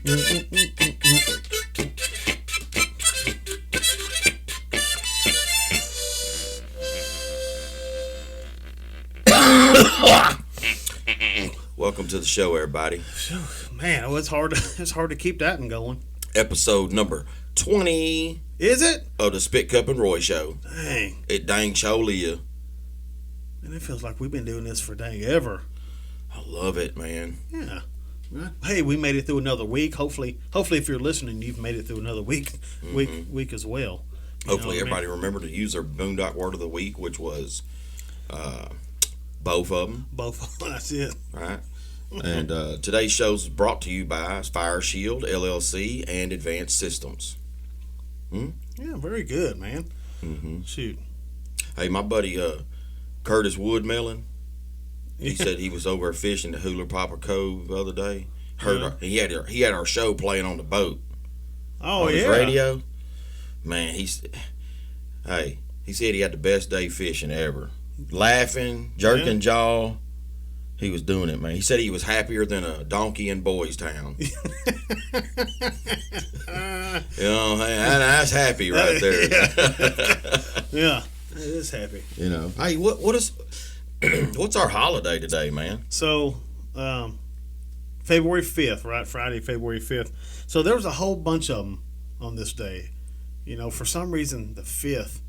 Welcome to the show, everybody. Man, it's hard to keep that one going. Episode number 20 Is it? of the Spit Cup and Roy Show. Dang. It dang surely is. And it feels like we've been doing this for dang ever. I love it, man. Yeah. Right. Hey, we made it through another week. Hopefully, if you're listening, you've made it through another week as well. Hopefully, everybody remembered to use their Boondock word of the week, which was both of them. Both. That's it. Right. And today's show is brought to you by Fire Shield LLC and Advanced Systems. Yeah, very good, man. Mm-hmm. Shoot. Hey, my buddy Curtis Woodmelon, he said he was over fishing the Hula Papa Cove the other day. He had our show playing on the boat. Oh, on his yeah. radio. Man, he said he had the best day fishing ever. Laughing, jerking jaw. He was doing it, man. He said he was happier than a donkey in Boys Town. You know, that's happy right there. Yeah, it is happy. You know, hey, what's our holiday today, man? So, February 5th, right? Friday, February 5th. So there was a whole bunch of them on this day. You know, for some reason, the 5th,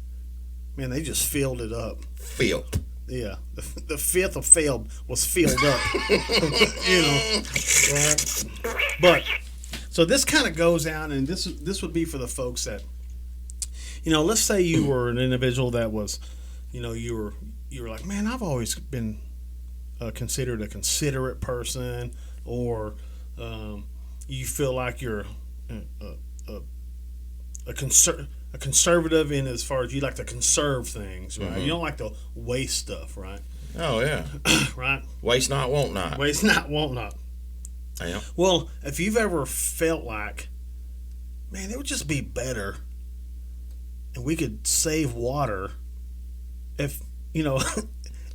man, they just filled it up. Filled. Yeah, the 5th of failed was filled up. You know, right? But so this kind of goes out, and this would be for the folks that, you know, let's say you were an individual that was, you know, you were like, man, I've always been considered a considerate person, or you feel like you're a conservative in as far as you like to conserve things, right? Mm-hmm. You don't like to waste stuff, right? Oh, yeah. Right? Waste not, want not. Waste not, want not. Yeah. Well, if you've ever felt like, man, it would just be better and we could save water if, you know,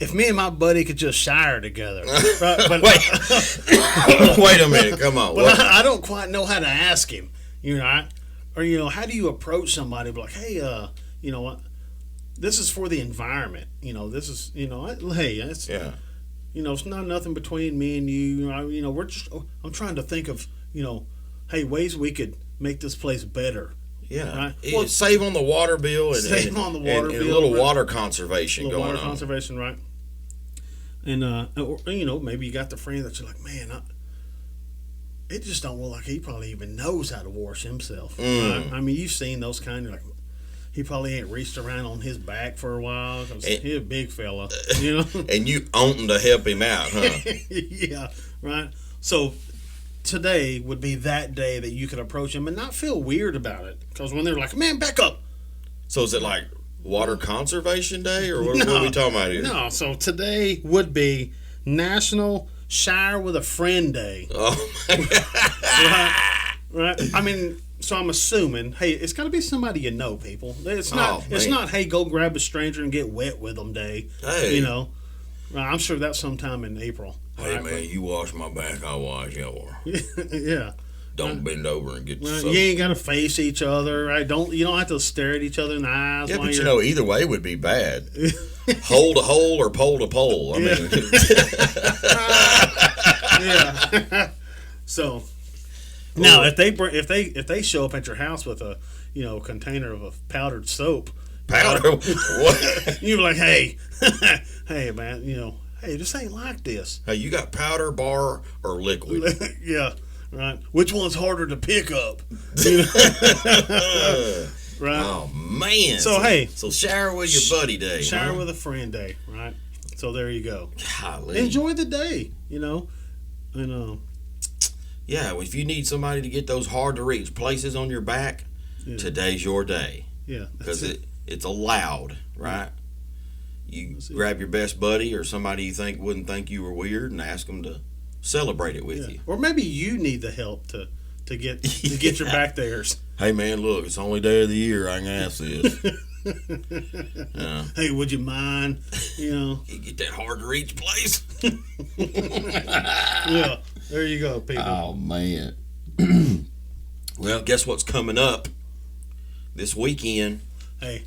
if me and my buddy could just shower together. Right? But, wait a minute, come on. But I don't quite know how to ask him, you know, or, you know, how do you approach somebody like, hey, you know what, this is for the environment, you know, this is, you know, hey, it's, you know, it's not nothing between me and you, you know, I'm trying to think of, you know, hey, ways we could make this place better. Yeah, right? Well, save on the water bill and on the water bill, and a little water conservation going on. Water conservation, right? And or, you know, maybe you got the friend that you're like, man, it just don't look like he probably even knows how to wash himself. Right? I mean, you've seen those kind of like, he probably ain't reached around on his back for a while because he's a big fella, you know. And you own to help him out, huh? Yeah, right. So today would be that day that you could approach him and not feel weird about it, because when they're like, man, back up. So is it like Water Conservation Day, or what are we talking about here? No, so today would be National Shower with a Friend Day. Oh my God. Right. I mean, so I'm assuming, hey, it's got to be somebody you know, people. It's not. It's not. Hey, go grab a stranger and get wet with them day. Hey, you know, I'm sure that's sometime in April. Hey, right? Man, you wash my back, I'll wash yours. Yeah. Don't bend over and get you ain't got to face each other, right? You don't have to stare at each other in the eyes. Yeah, but you know, either way would be bad. Hole to hole or pole to pole. I mean, yeah. So now, if they show up at your house with a, you know, container of a powdered soap, what? You're like, hey, hey, man, you know, hey, this ain't like this. Hey, you got powder, bar, or liquid? Yeah. Right. Which one's harder to pick up? You know? Right. Oh man. So shower with your buddy day. Shower with a friend day. Right. So there you go. Golly. Enjoy the day. You know. And yeah. If you need somebody to get those hard to reach places on your back, today's your day. Yeah. Because it's allowed, right? You grab your best buddy or somebody you wouldn't think you were weird and ask them to celebrate it with you. Or maybe you need the help to get your back theirs. Hey man, look, it's the only day of the year I can ask this. Hey, would you mind? You know, you get that hard to reach place. Yeah, there you go, people. Oh man. Well, guess what's coming up this weekend? Hey,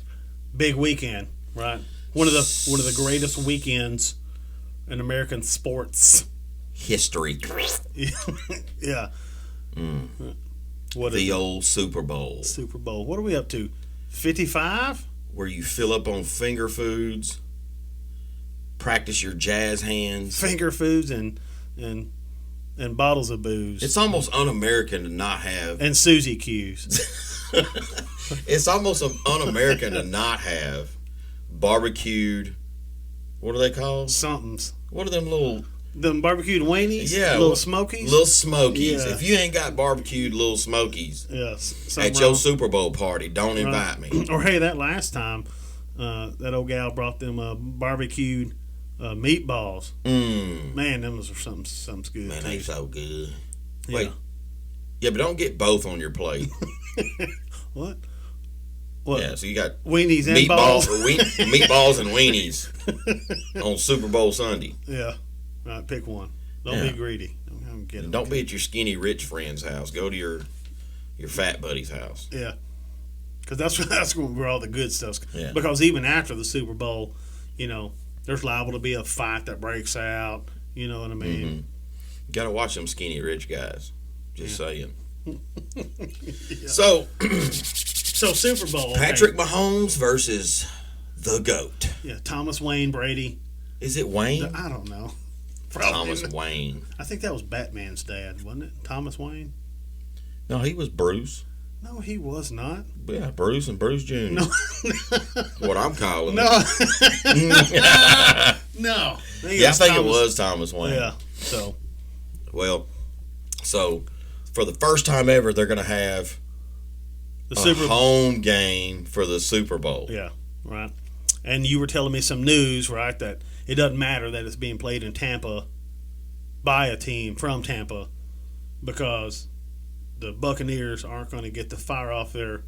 big weekend, right? One of the greatest weekends in American sports History. yeah. What The is it? old Super Bowl. Super Bowl? What are we up to? 55? Where you fill up on finger foods, practice your jazz hands. Finger foods and bottles of booze It's almost un-American to not have. and Susie Q's. It's almost un-American to not have barbecued. What are they called? Somethings. What are them little Them barbecued weenies? Yeah, Little smokies? little smokies? Yeah. If you ain't got barbecued little smokies Yes. at your Super Bowl party, don't invite me. Or hey, that last time, that old gal brought them barbecued meatballs. Man, them was something good. Man, they so good. Yeah. Wait, yeah, but don't get both on your plate. What? What? Yeah, so you got Weenies and meatballs, balls. meatballs and weenies on Super Bowl Sunday. Yeah. Right, pick one. Don't Yeah. be greedy. Don't get 'em. Don't be at your skinny rich friend's house. Go to your fat buddy's house. Yeah. Because that's where all the good stuff's. Yeah. Because even after the Super Bowl, there's liable to be a fight that breaks out. You know what I mean? You got to watch them skinny rich guys. Just saying. So, So Super Bowl. Patrick Mahomes versus the GOAT. Yeah. Thomas Wayne Brady. Is it Wayne? I don't know. Thomas Wayne. I think that was Batman's dad, wasn't it? Thomas Wayne? No, he was Bruce. No, he was not. Yeah, Bruce and Bruce Jr. No. What I'm calling No. it. No. Yeah, I think it was Thomas Wayne. Yeah. So. Well, so for the first time ever, they're going to have The a Super home game for the Super Bowl. Yeah, right. And you were telling me some news, right, that it doesn't matter that it's being played in Tampa by a team from Tampa because the Buccaneers aren't going to get to fire off their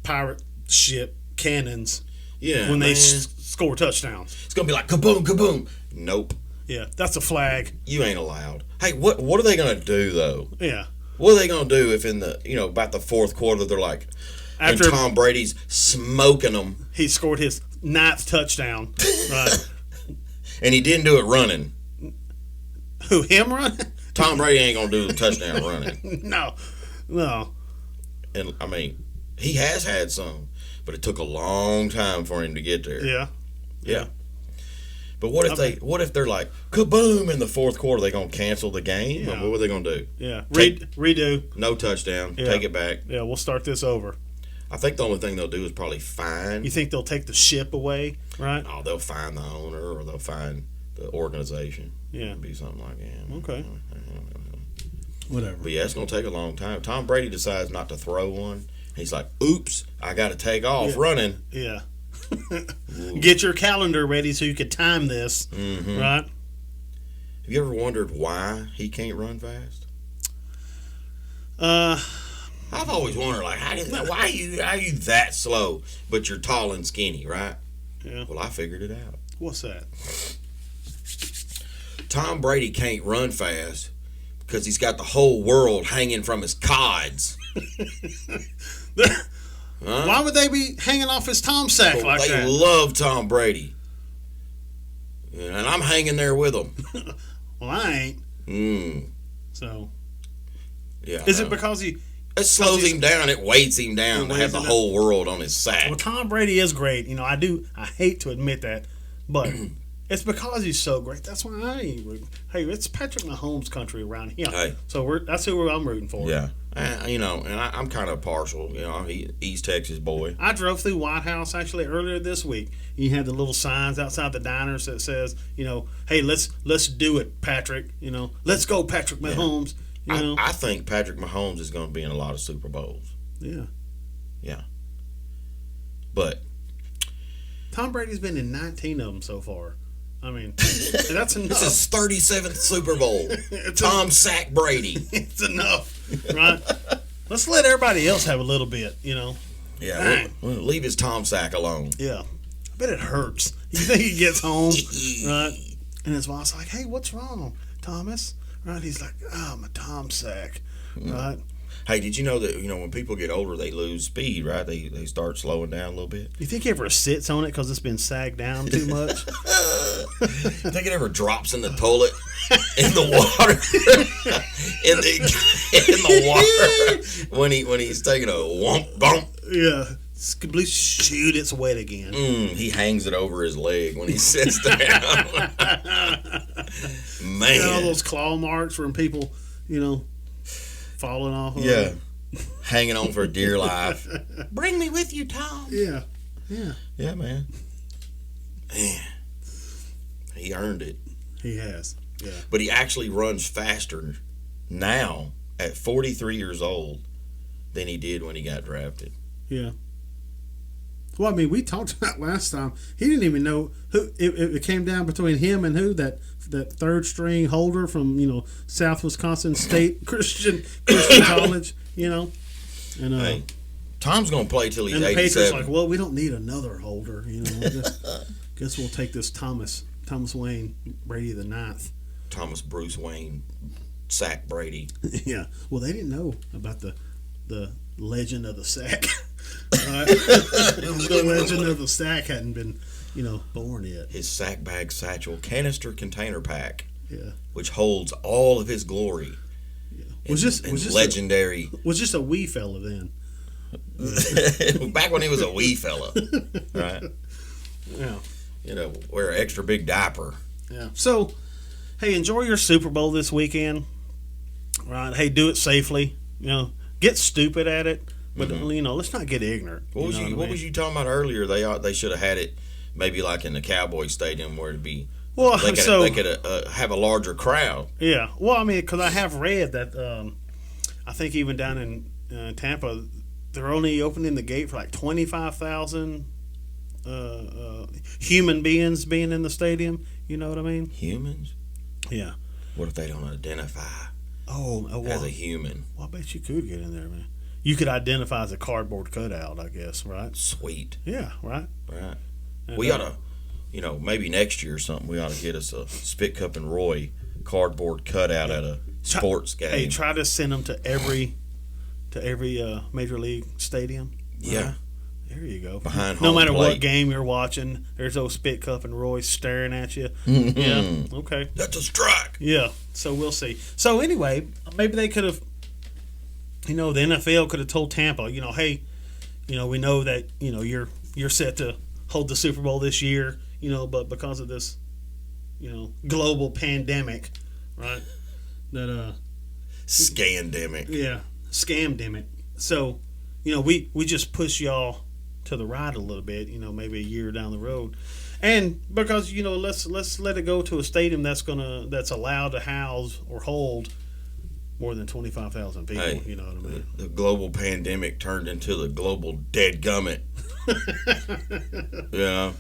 pirate ship cannons Yeah, when they man. score touchdowns. It's going to be like kaboom, kaboom. Nope, Yeah, that's a flag. you ain't allowed. Hey, what are they going to do, though? Yeah. What are they going to do if in the, about the fourth quarter, they're like, After and Tom Brady's smoking them, he scored his 9th touchdown, right? and he didn't do it running. Who, him run? Tom Brady ain't going to do the touchdown running. No. And, I mean, he has had some, but it took a long time for him to get there. Yeah. But what if they're like kaboom in the fourth quarter? They gonna cancel the game? Yeah. What are they gonna do? Yeah. Take- Redo. No touchdown. Yeah. Take it back. Yeah, we'll start this over. I think the only thing they'll do is probably fine. You think they'll take the ship away, right? Oh, they'll fine the owner or they'll fine the organization. Yeah. It'll be something like that. Okay. Whatever. But yeah, it's gonna take a long time. Tom Brady decides not to throw one. He's like, "Oops, I got to take off Yeah. running." Yeah. Get your calendar ready so you can time this, right? Have you ever wondered why he can't run fast? I've always wondered, like, why are you that slow, but you're tall and skinny, right? Yeah. Well, I figured it out. What's that? Tom Brady can't run fast because he's got the whole world hanging from his cods. Huh? Why would they be hanging off his Tom sack Well, like they that? love Tom Brady. And I'm hanging there with him. Well, I ain't. So, Yeah. is it because he? It slows him down. It weights him down It to weighs have the him down. whole world on his sack. Well, Tom Brady is great. I hate to admit that, but it's because he's so great. That's why I ain't rooting. Hey, it's Patrick Mahomes country around here. Hey. So that's who I'm rooting for. Yeah. And I'm kind of partial. East Texas boy. I drove through White House actually earlier this week. You had the little signs outside the diners that says, hey, let's do it, Patrick. Let's go, Patrick Mahomes. I think Patrick Mahomes is going to be in a lot of Super Bowls. Yeah. Yeah. But Tom Brady's been in 19 of them so far. I mean, that's enough. this is 37th Super Bowl. It's Tom Sack Brady. It's enough, right? Let's let everybody else have a little bit, Yeah. Dang. We'll leave his Tom Sack alone. Yeah. I bet it hurts. You think he gets home, right? And his wife's like, hey, what's wrong, Thomas? Right? He's like, my Tom sack, right? Hey, did you know that when people get older, they lose speed, right? They start slowing down a little bit. You think he ever sits on it because it's been sagged down too much? Think it ever drops in the toilet, in the water, in the water when he's taking a womp bump. Yeah. Shoot, it's wet again. He hangs it over his leg when he sits down. Man, all those claw marks from people, falling off. Yeah, hanging on for dear life. Bring me with you, Tom. Yeah, man. He earned it. He has. Yeah, but he actually runs faster now at 43 years old than he did when he got drafted. Yeah. Well, I mean, we talked about last time. He didn't even know who it came down between him and who that third string holder from South Wisconsin State Christian College. And hey, Tom's gonna play till he's and the 87. Patriots like, well, we don't need another holder. Guess we'll take this Thomas Wayne Brady the ninth. Thomas Bruce Wayne Sack Brady. Yeah. Well, they didn't know about the legend of the sack. The legend of the sack hadn't been, born yet. His sack bag satchel canister container pack, which holds all of his glory. Yeah. Was just legendary. Was just a wee fella then. Back when he was a wee fella, right? Yeah. Wear an extra big diaper. Yeah. So, hey, enjoy your Super Bowl this weekend. Right? Hey, do it safely. Get stupid at it. But let's not get ignorant. What was you talking about earlier? They should have had it maybe like in the Cowboy Stadium where it'd be. Well, they could have a larger crowd. Yeah. Well, I mean, because I have read that I think even down in Tampa, they're only opening the gate for like 25,000 human beings being in the stadium. You know what I mean? Humans? Yeah. What if they don't identify as a human? Well, I bet you could get in there, man. You could identify as a cardboard cutout, I guess, right? Sweet. Yeah, right. Right. We ought to, maybe next year or something, we ought to get us a Spit Cup and Roy cardboard cutout at a sports game. Hey, try to send them to every major league stadium. Yeah. Right? There you go. Behind no home matter plate. what game you're watching, there's those Spit Cup and Roy staring at you. Mm-hmm. Yeah. Okay. That's a strike. Yeah. So we'll see. So anyway, maybe they could have. The NFL could have told Tampa, hey, we know that you're set to hold the Super Bowl this year, but because of this, global pandemic, right? That Scandemic. Yeah, scamdemic. So, we just push y'all to the right a little bit, maybe a year down the road, and because let's let it go to a stadium that's allowed to house or hold more than 25,000 people. Hey, you know what I mean? The global pandemic turned into the global deadgummit. Yeah.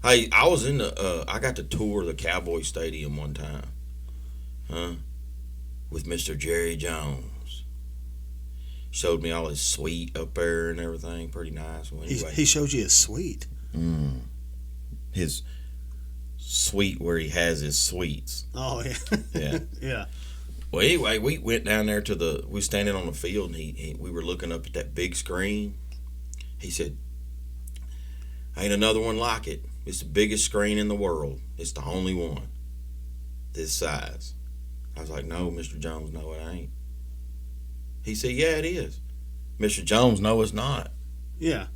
Hey, I was I got to tour the Cowboy Stadium one time, with Mr. Jerry Jones. Showed me all his suite up there and everything. Pretty nice. Well, anyway, he showed you his suite. His suite where he has his suites. Oh yeah. Yeah. Yeah. Well, anyway, we went down there we were standing on the field, and we were looking up at that big screen. He said, ain't another one like it. It's the biggest screen in the world. It's the only one this size. I was like, no, Mr. Jones, no, it ain't. He said, yeah, it is. Mr. Jones, no, it's not. Yeah.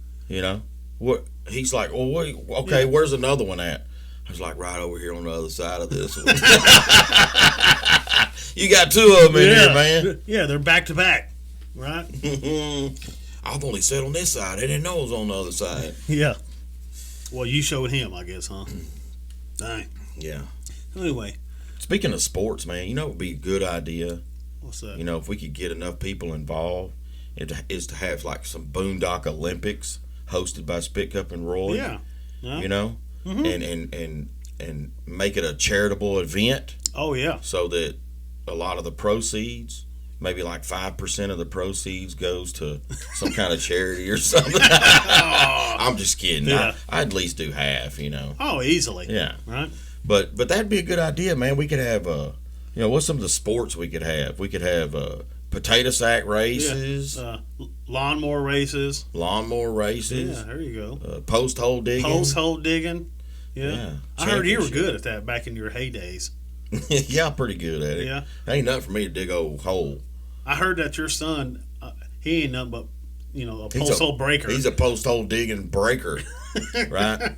What? He's like, well, okay, where's another one at? I was like, right over here on the other side of this one. You got two of them in here, man. Yeah, they're back to back, right? I've only sat on this side. I didn't know it was on the other side. Yeah. Well, you showed him, I guess, huh? Dang. Yeah. Anyway. Speaking of sports, man, it would be a good idea. What's that? If we could get enough people involved, is to have like some Boondock Olympics hosted by Spit Cup and Roy. Yeah. Mm-hmm. And make it a charitable event. Oh yeah. So that a lot of the proceeds, maybe like 5% of the proceeds, goes to some kind of charity or something. I'm just kidding. Yeah. I'd at least do half. Oh, easily. Yeah. Right. But that'd be a good idea, man. We could have what's some of the sports we could have? We could have potato sack races, lawnmower races. lawnmower races, Yeah, there you go. post hole digging. Post hole digging. Yeah. I heard you were championship. good at that back in your heydays. Yeah, I'm pretty good at it. Yeah. Ain't nothing for me to dig a old hole. I heard that your son, he ain't nothing but, a He's post hole breaker. He's a post hole digging breaker, right?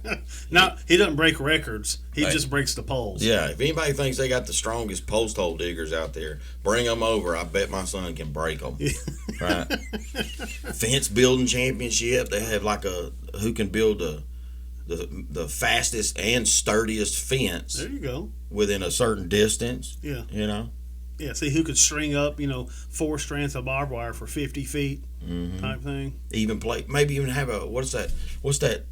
No, he doesn't break records. He Right. just breaks the poles. Yeah. If anybody thinks they got the strongest post hole diggers out there, bring them over. I bet my son can break them. Right. Fence building championship. They have like who can build the fastest and sturdiest fence There you go. within a certain distance. Yeah. You know. Yeah, see who could string up, 4 strands of barbed wire for 50 feet type thing. Even play. Maybe even have a what's that?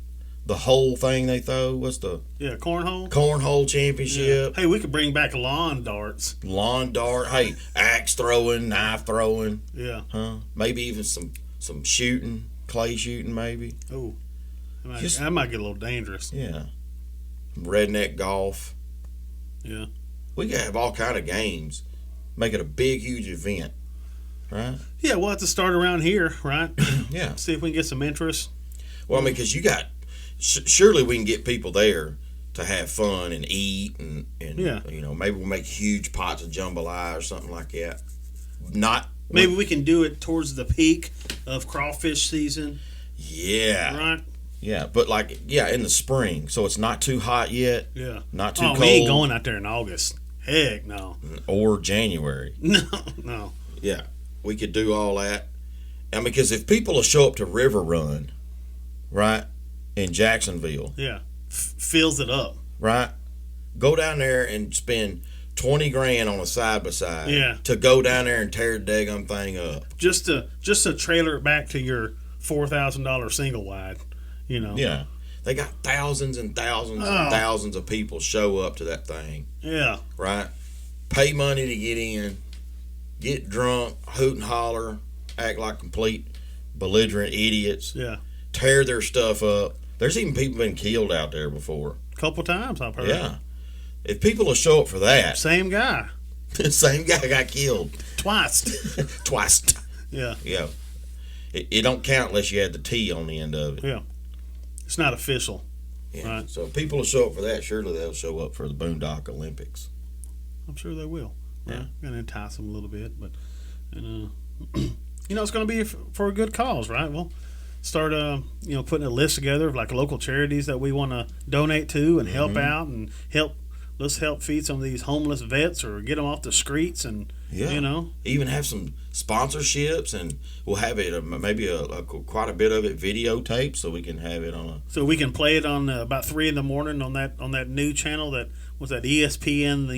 The whole thing they throw. What's the Yeah, cornhole. cornhole championship? Hey, we could bring back lawn darts. Lawn dart. Hey, axe throwing, knife throwing. Yeah. Huh? Maybe even some shooting, clay shooting, maybe. Oh, Just- that might get a little dangerous. Yeah. Redneck golf. Yeah. We could have all kind of games. Make it a big, huge event. Right? Yeah, we'll have to start around here, right? Yeah. See if we can get some interest. Well, I mean, because you got surely we can get people there to have fun and eat and Yeah. Maybe we'll make huge pots of jambalaya or something like that. Not Maybe we can do it towards the peak of crawfish season, yeah. right? Yeah, but in the spring, so it's not too hot yet, Yeah. not too Oh, cold, we ain't going out there in August. Heck no. or January. No. Yeah, we could do all that. And because if people will show up to River Run, right, in Jacksonville, Yeah. Fills it up. right, go down there and spend $20,000 on a side by side. Yeah. To go down there and tear the daggum thing up. Just to trailer it back to your $4,000 single wide, Yeah. They got thousands and thousands and thousands of people show up to that thing, Yeah. right? Pay money to get in, get drunk, hoot and holler, act like complete belligerent idiots, Yeah. tear their stuff up. There's even people been killed out there before. Couple times I've heard. Yeah. If people will show up for that, Same guy. the same guy got killed Twice. twice. Yeah. Yeah. It don't count unless you add the T on the end of it. Yeah. It's not official. Yeah. Right. So if people will show up for that, surely they'll show up for the Boondock Olympics. I'm sure they will. Yeah. Going to entice them a little bit, but it's going to be for a good cause, right? We'll start putting a list together of like local charities that we want to donate to and help out and let's help feed some of these homeless vets or get them off the streets and Even have some sponsorships, and we'll have it maybe quite a bit of it videotaped, so we can have it on so we can play it on about 3 a.m. on that new channel that was that ESPN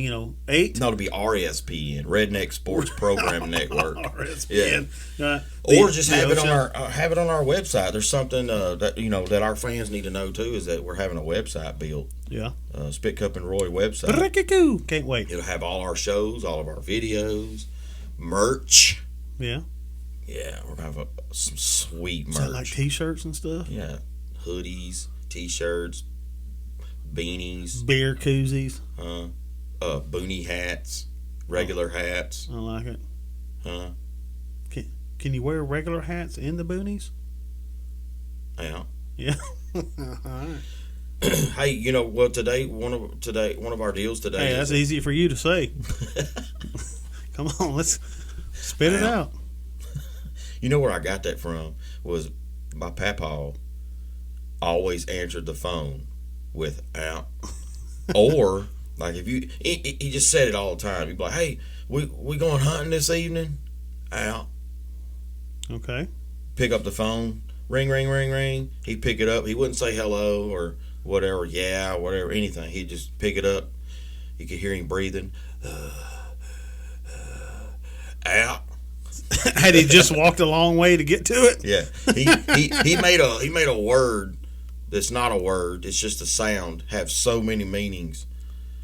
8. No, it'll be RSPN, Redneck Sports Programming Network. RSPN. Or just have it on our website. There's something that our fans need to know too, is that we're having a website built. Yeah. Spit Cup and Roy website. Can't wait. It'll have all our shows, all of our videos, merch. Yeah. Yeah, we're gonna have some sweet merch. Is that like T-shirts and stuff? Yeah, hoodies, T-shirts, beanies, Beer koozies. boonie hats, regular hats. I like it. Huh? Can you wear regular hats in the boonies? Yeah. Yeah. All right. Hey, today one of our deals today. Hey, is that's easy for you to say. Come on, let's spit it out. You know where I got that from? Was my papa always answered the phone with "out," or like if you he just said it all the time. He'd be like, "Hey, we going hunting this evening?" Out. Okay. Pick up the phone. Ring, ring, ring, ring. He'd pick it up. He wouldn't say hello or whatever. Yeah, whatever, anything. He'd just pick it up. You could hear him breathing. Out. Had he just walked a long way to get to it? Yeah, he made a word that's not a word. It's just a sound. Have so many meanings.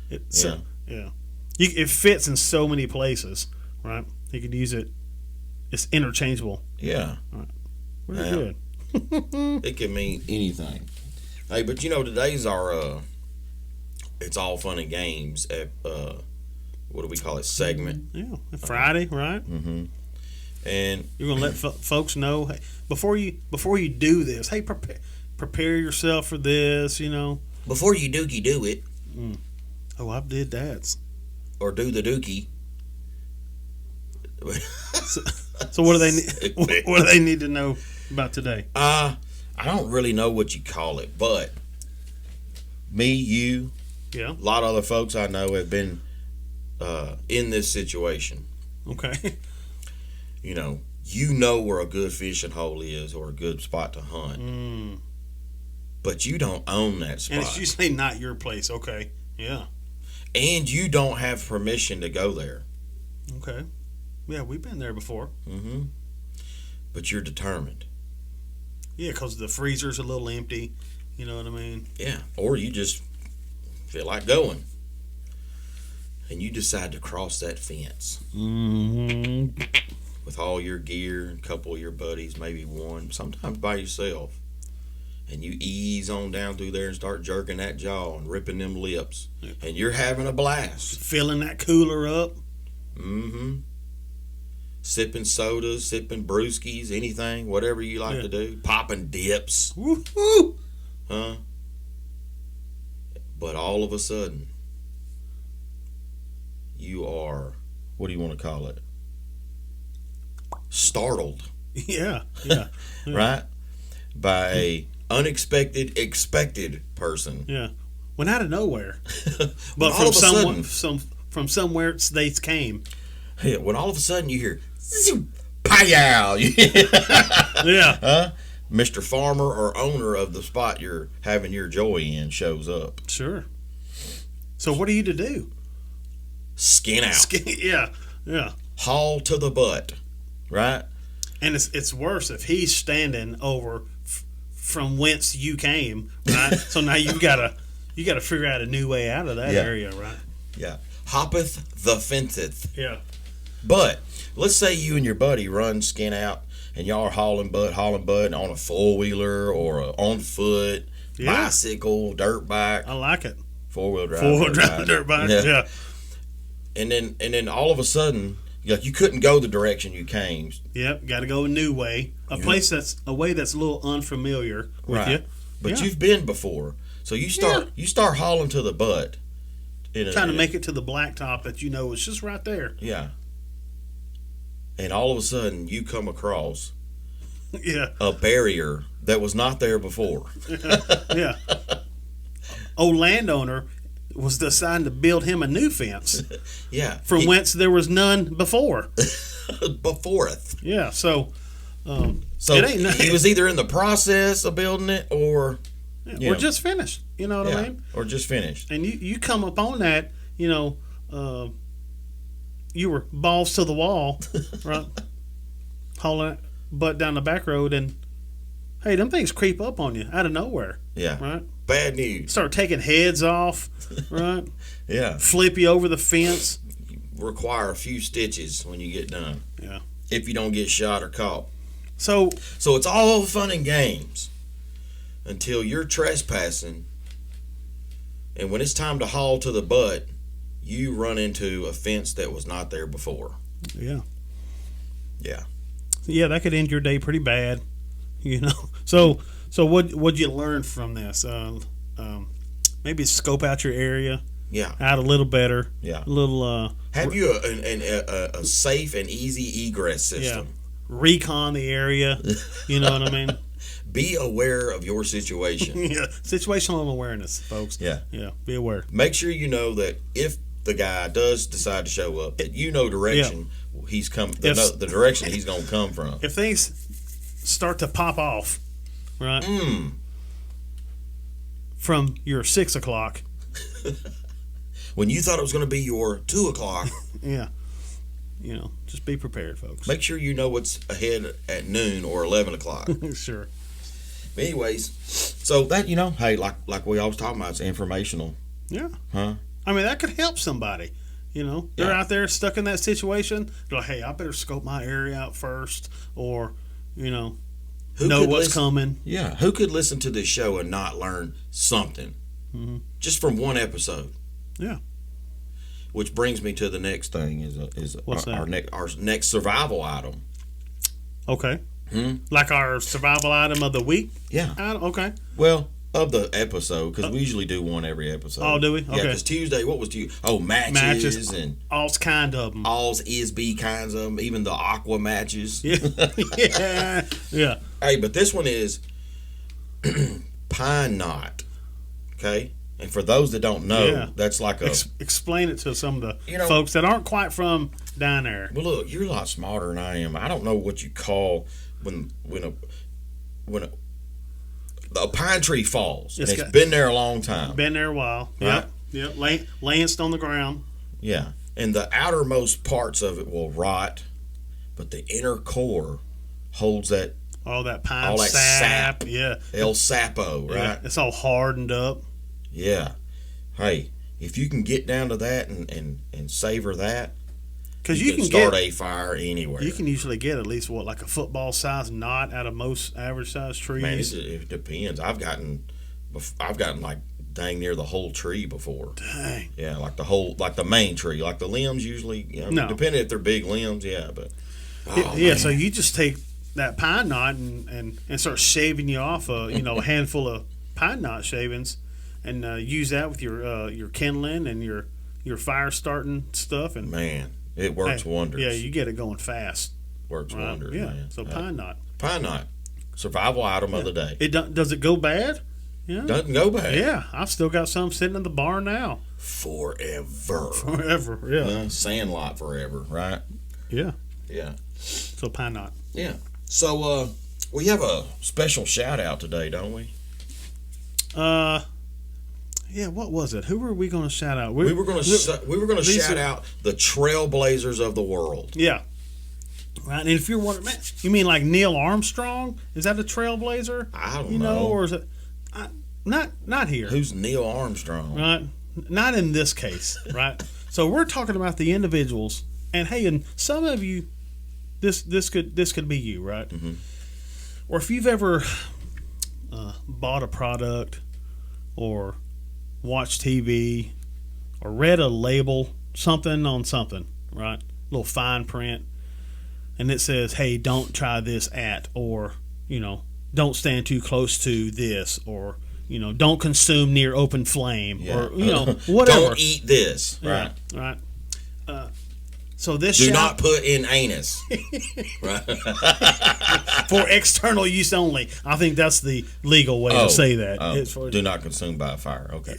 Yeah. It fits in so many places, right? You could use it. It's interchangeable. Yeah. Very good. It can mean anything. Hey, but today's our it's all fun and games at what do we call it, segment? Yeah. Friday, right? Mm-hmm. And you're gonna let folks know, hey, before you do this. Hey, prepare yourself for this. before you dookie do it, Oh, I did that. or do the dookie. So what do they need? What do they need to know about today? I don't really know what you call it, but me, you, Yeah. a lot of other folks I know have been in this situation. Okay. You know where a good fishing hole is or a good spot to hunt, but you don't own that spot, And it's usually not your place. Okay. Yeah. and you don't have permission to go there. Okay. Yeah, we've been there before. But you're determined. Yeah, because the freezer's a little empty. You know what I mean? Yeah, or you just feel like going, and you decide to cross that fence with all your gear and a couple of your buddies, maybe one, sometimes by yourself, and you ease on down through there and start jerking that jaw and ripping them lips, and you're having a blast. Filling that cooler up. Sipping sodas, sipping brewskis, anything, whatever you like to do, popping dips, Woo-hoo! huh? But all of a sudden, you are, what do you want to call it? Startled, Yeah. Yeah. right? By a unexpected, expected person. Yeah. Went out of nowhere. But all of a sudden, from somewhere they came. yeah, when all of a sudden you hear, zoom, pow, Yeah. huh? Mr. Farmer or owner of the spot you're having your joy in shows up. Sure. So what are you to do? Skin out. Yeah. Yeah. Haul to the butt, right? And it's worse if he's standing over from whence you came, right? So now you gotta figure out a new way out of that area, right? Yeah. Hoppeth the fenceth. Yeah. But let's say you and your buddy run skin out and y'all are hauling butt on a four-wheeler or on foot, bicycle, dirt bike. I like it. Four-wheel drive. Four-wheel drive dirt bike. Yeah. And then all of a sudden, you couldn't go the direction you came. Yep. Got to go a new way. A way that's a little unfamiliar with you. But you've been before. So you start hauling to the butt. Trying to make it to the blacktop that you know is just right there. Yeah. And all of a sudden, you come across Yeah. a barrier that was not there before. Yeah. Old landowner was deciding to build him a new fence. Yeah. From whence there was none before. Beforeth. Yeah. So So it ain't he was either in the process of building it or we're just finished. You know what I mean? Or just finished. And you come up on that, you were balls to the wall, right? Hauling butt down the back road, and hey, them things creep up on you out of nowhere. Yeah. Right? Bad news. Start taking heads off, right? Yeah. Flip you over the fence. Require a few stitches when you get done. Yeah. If you don't get shot or caught. So it's all fun and games until you're trespassing, and when it's time to haul to the butt, you run into a fence that was not there before. yeah. Yeah. Yeah, that could end your day pretty bad, So what'd you learn from this? Maybe scope out your area Yeah. out a little better. Yeah. A little Have you a safe and easy egress system? recon the area. You know what I mean? Be aware of your situation. Yeah, situational awareness, folks. Yeah. Yeah, be aware. Make sure you know that if the guy does decide to show up, that you know direction he's come, the direction he's going to come from. If things start to pop off, right, from your 6 o'clock, when you thought it was going to be your 2 o'clock, yeah, just be prepared, folks. make sure you know what's ahead at noon or 11 o'clock. Sure. Anyways, so that, hey, like we always talking about, it's informational. Yeah. Huh? I mean, that could help somebody. They're out there stuck in that situation. They're like, hey, I better scope my area out first, or, know what's coming. Yeah. Who could listen to this show and not learn something just from one episode? Yeah. Which brings me to the next thing is What's our next survival item. Okay. Like our survival item of the week? Yeah. Okay. Well, of the episode, because we usually do one every episode. Oh, do we? Yeah, Okay. because Tuesday, what was Tuesday? Oh, matches and all's kind of them. all's is-be kinds of them, even the aqua matches. Yeah. Yeah. Hey, but this one is pine knot. Okay? And for those that don't know, that's like a... Explain it to some of the know, folks that aren't quite from down there. Well, look, you're a lot smarter than I am. I don't know what you call when a pine tree falls. It's been there a long time. Been there a while. Right? Yep. Lanced on the ground. Yeah. And the outermost parts of it will rot, but the inner core holds that... All that pine all that sap. Yeah. El Sapo, right? Yeah. It's all hardened up. Yeah. Hey, if you can get down to that and savor that, because you can start a fire anywhere. You can usually get at least like a football size knot out of most average size trees. Man, it depends. I've gotten like dang near the whole tree before. Dang. Yeah, like the main tree, like the limbs usually. Depending if they're big limbs, yeah. But man. So you just take that pine knot and start shaving you off a handful of pine knot shavings, and use that with your kindling and your fire starting stuff. And man, it works wonders. Yeah, you get it going fast. Works wonders. Yeah. Man. So pine knot. Pine knot, survival item of the day. Does it go bad? Yeah. Doesn't go bad. Yeah, I've still got some sitting in the barn now. Forever. Yeah. Sandlot forever, right? Yeah. Yeah. So pine knot. Yeah. So we have a special shout out today, don't we? Yeah. What was it? Who were we going to shout out? We were going to shout out the trailblazers of the world. Yeah. Right. And if you're wondering, man, you mean like Neil Armstrong? Is that a trailblazer? I don't know. Or is it not here? Who's Neil Armstrong? Right. Not in this case. Right. So we're talking about the individuals, and hey, and some of you, this could be you, right? Mm-hmm. Or if you've ever bought a product or watched TV or read a label, something on something, right? A little fine print, and it says, hey, don't try this or, don't stand too close to this, or, don't consume near open flame, or, whatever. Don't eat this. Right. Right. So this do not put in anus. Right. For external use only. I think that's the legal way to say that. Do not consume by fire. Okay.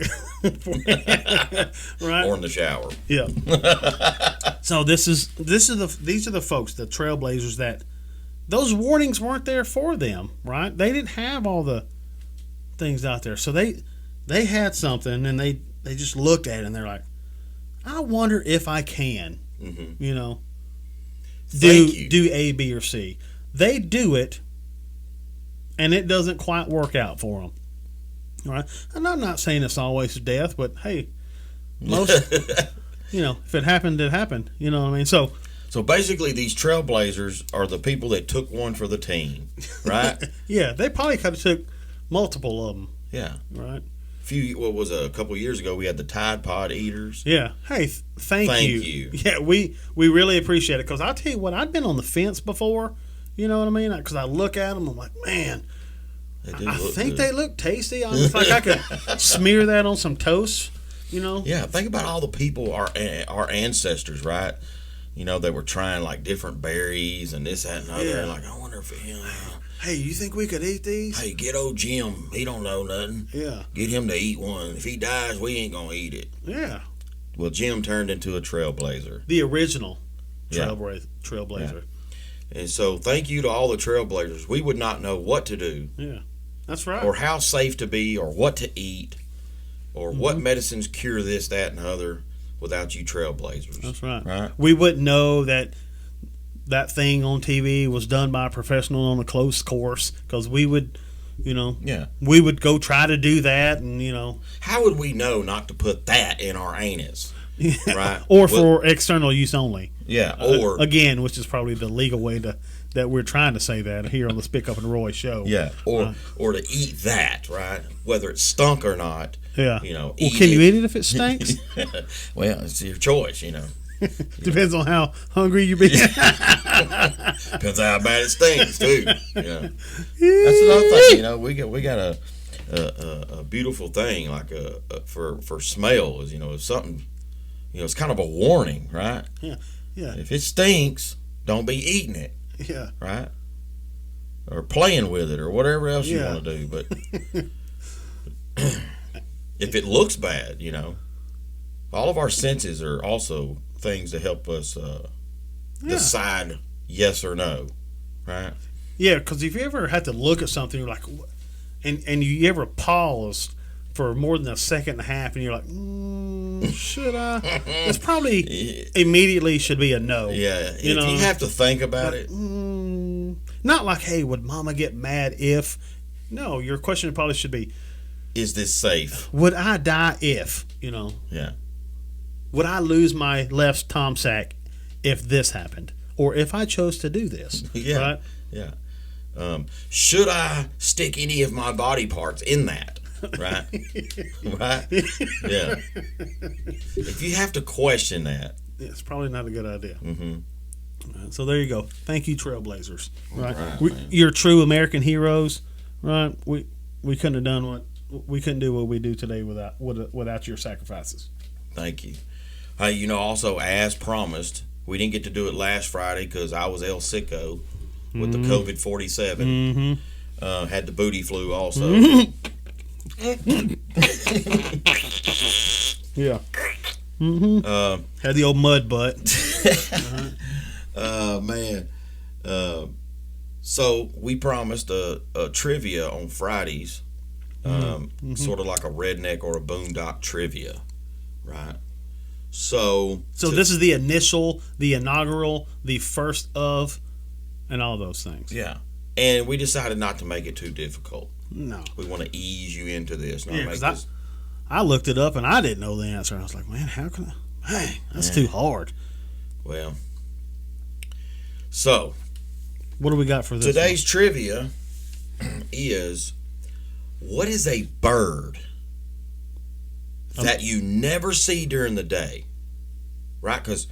Right. Or in the shower. Yeah. So these are the folks, the trailblazers, that those warnings weren't there for them, right? They didn't have all the things out there. So they had something, and they just looked at it and they're like, I wonder if I can. Mm-hmm. Do A, B, or C. They do it, and it doesn't quite work out for them. All right, and I'm not saying it's always death, but hey, most if it happened, it happened. You know what I mean? So basically, these trailblazers are the people that took one for the team, right? Yeah, they probably could have took multiple of them. Yeah, right. A couple years ago, we had the Tide Pod eaters. Yeah. Hey, thank you. Yeah, we really appreciate it, because I'll tell you what, I've been on the fence before. You know what I mean? Because I look at them, I'm like, man, I think they look tasty. I was like, I could smear that on some toast. Yeah. Think about all the people, our ancestors, right? They were trying like different berries and this, that, and other. Yeah. Like, I wonder if hey, you think we could eat these? Hey, get old Jim. He don't know nothing. Yeah. Get him to eat one. If he dies, we ain't gonna eat it. Yeah. Well, Jim turned into a trailblazer. The original trailblazer. Yeah. And so, thank you to all the trailblazers. We would not know what to do. Yeah. That's right. Or how safe to be, or what to eat, or what medicines cure this, that, and the other without you trailblazers. That's right. Right. We wouldn't know that thing on TV was done by a professional on a close course, because we would, we would go try to do that, and how would we know not to put that in our anus? Right. Or for external use only. Yeah. Or again, which is probably the legal way that we're trying to say that here on the Spick Up and Roy show. Yeah. Or to eat that, right? Whether it stunk or not. Yeah. Well, can you eat it if it stinks? Well, it's your choice. Depends on how hungry you be. Depends on how bad it stinks too. Yeah, that's another thing. You know, we got a beautiful thing like for smell is, you know, if something, you know, it's kind of a warning, right? Yeah. If it stinks, don't be eating it, Yeah. right? Or playing with it or whatever else you want to do. But if it looks bad, you know, all of our senses are also things to help us decide yes or no, right? Yeah, because if you ever had to look at something, you're like, and you ever pause for more than a second and a half, and you're like, should I? It's probably immediately should be a no. Yeah, if you have to think about it. Not like, hey, would Mama get mad if? No, your question probably should be, is this safe? Would I die if? You know. Yeah. Would I lose my left Tom sack if this happened, or if I chose to do this? Yeah. Right? Yeah. Should I stick any of my body parts in that? Right. Right. Yeah. If you have to question that, it's probably not a good idea. Mm-hmm. So there you go. Thank you, Trailblazers. Right. Right, you're true American heroes. Right. We couldn't have done we couldn't do what we do today without your sacrifices. Thank you. Hey, you know, also as promised, we didn't get to do it last Friday because I was El Sicko with the COVID-47. Mm-hmm. Had the booty flu also. Yeah. Mm-hmm. Had the old mud butt. Man. So we promised a trivia on Fridays, sort of like a redneck or a boondock trivia, right? So this is the inaugural, the first of, and all those things. Yeah. And we decided not to make it too difficult. No. We want to ease you into this. Because I looked it up and I didn't know the answer. I was like, man, how can I? Hey, that's too hard. Well, so what do we got for this? Today's trivia is, what is a bird that you never see during the day? Right? Because,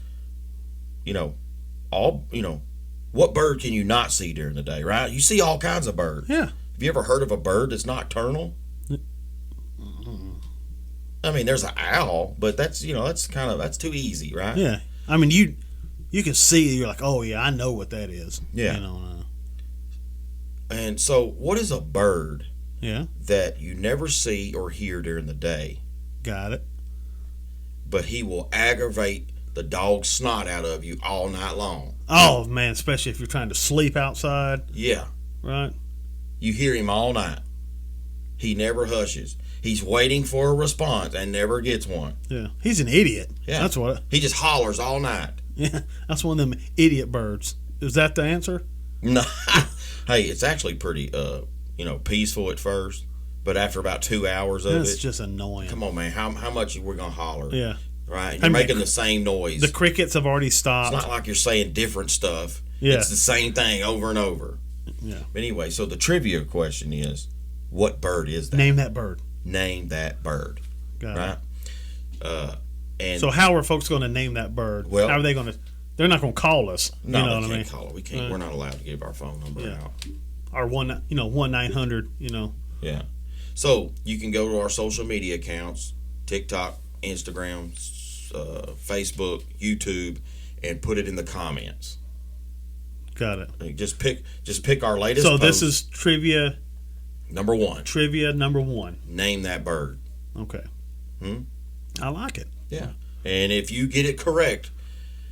what bird can you not see during the day, right? You see all kinds of birds. Yeah. Have you ever heard of a bird that's nocturnal? I mean, there's an owl, but that's too easy, right? Yeah. I mean, you can see, you're like, oh yeah, I know what that is. Yeah. And so, what is a bird that you never see or hear during the day? Got it. But he will aggravate the dog snot out of you all night long. Oh man, especially if you're trying to sleep outside. Yeah. Right. You hear him all night. He never hushes. He's waiting for a response and never gets one. Yeah. He's an idiot. Yeah. That's what. He just hollers all night. Yeah. That's one of them idiot birds. Is that the answer? No. Hey, it's actually pretty peaceful at first, but after about 2 hours of it's just annoying. Come on, man. How much are we gonna holler? Yeah. Right. You're making the same noise. The crickets have already stopped. It's not like you're saying different stuff. Yeah. It's the same thing over and over. Yeah. Anyway, so the trivia question is, what bird is that? Name that bird. Name that bird. Got right? It. And so how are folks going to name that bird? Well, how are they going to? They're not going to call us. No, you know they what can't I mean? call it. We can't. We're not allowed to give our phone number out. Our 1-900. Yeah. So you can go to our social media accounts: TikTok, Instagram, Facebook, YouTube, and put it in the comments. Got it. Just pick our latest. So post. this is trivia number one. Trivia number one. Name that bird. Okay. I like it. Yeah. And if you get it correct,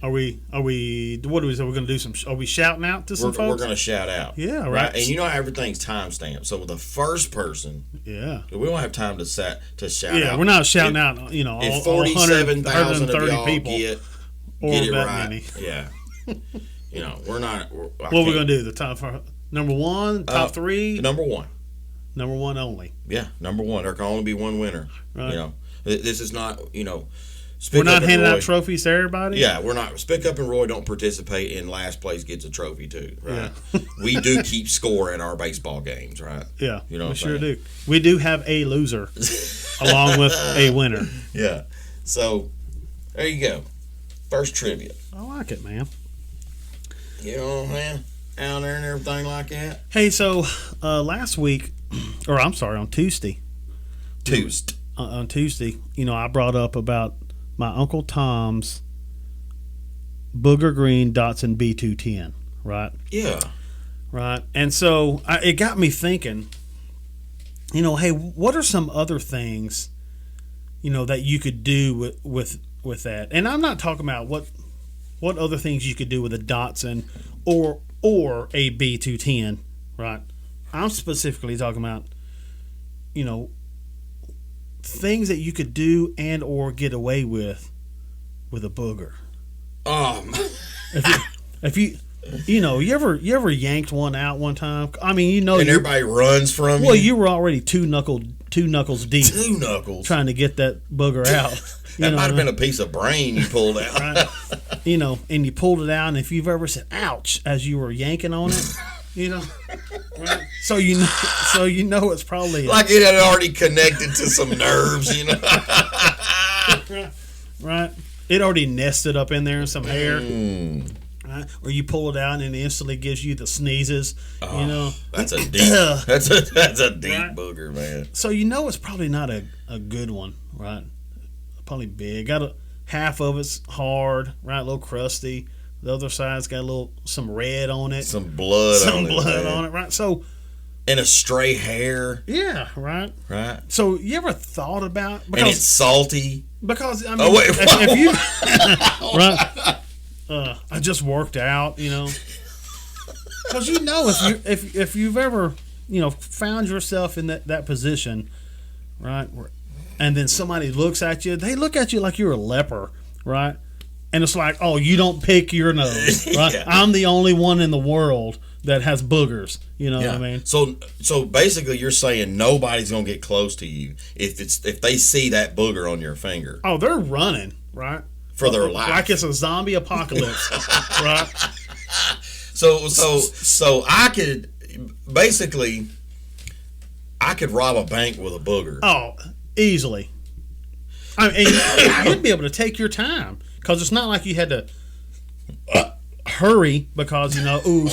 are we? What are we going to do? Are we shouting out to some folks? We're going to shout out. Yeah. Right. And everything's timestamped. So the first person. Yeah. We don't have time to shout out. Yeah, we're not shouting out. If 47,000 of y'all people get it right. Many. Yeah. We're not. What are we going to do? The top number one, top three. Number one. Number one only. Yeah, number one. There can only be one winner. Right. This is not. We're not handing out trophies to everybody. Yeah, we're not. Spick Up and Roy don't participate in last place gets a trophy too, right? Yeah. We do keep score at our baseball games, right? Yeah, we sure do. We do have a loser along with a winner. Yeah. So there you go. First trivia. I like it, man. You know what I'm saying? Out there and everything like that. Hey, so last week, or I'm sorry, on Tuesday. On Tuesday, I brought up about my Uncle Tom's Booger Green Datsun B210, right? Yeah. Right. And so it got me thinking, hey, what are some other things, that you could do with that? And I'm not talking about what other things you could do with a Datsun or a B210, right? I'm specifically talking about, things that you could do and or get away with a booger. If you ever yanked one out one time? I mean, and everybody runs from you. Well, you were already two knuckles deep. Two knuckles trying to get that booger out. That might have been a piece of brain you pulled out. Right? And you pulled it out, and if you've ever said "ouch" as you were yanking on it, right? So it's probably like it had already connected to some nerves, Right. It already nested up in there in some hair. Right? Or you pull it out and it instantly gives you the sneezes. That's a deep. that's a deep right? booger, man. So it's probably not a good one, right? Probably big. Half of it's hard, right? A little crusty. The other side's got some red on it. Some blood on it, right? So. And a stray hair. Yeah, right. Right. So you ever thought about? And it's salty. Because I mean, oh wait, if you right, I just worked out, because if you've ever found yourself in that position, right, and then somebody looks at you, they look at you like you're a leper, right, and it's like, oh, you don't pick your nose, right? Yeah. I'm the only one in the world that has boogers. You know what I mean? So basically, you're saying nobody's gonna get close to you if they see that booger on your finger. Oh, they're running, right? For their life, like it's a zombie apocalypse, right? So I could basically, rob a bank with a booger. Oh, easily. I mean, and you'd be able to take your time because it's not like you had to hurry because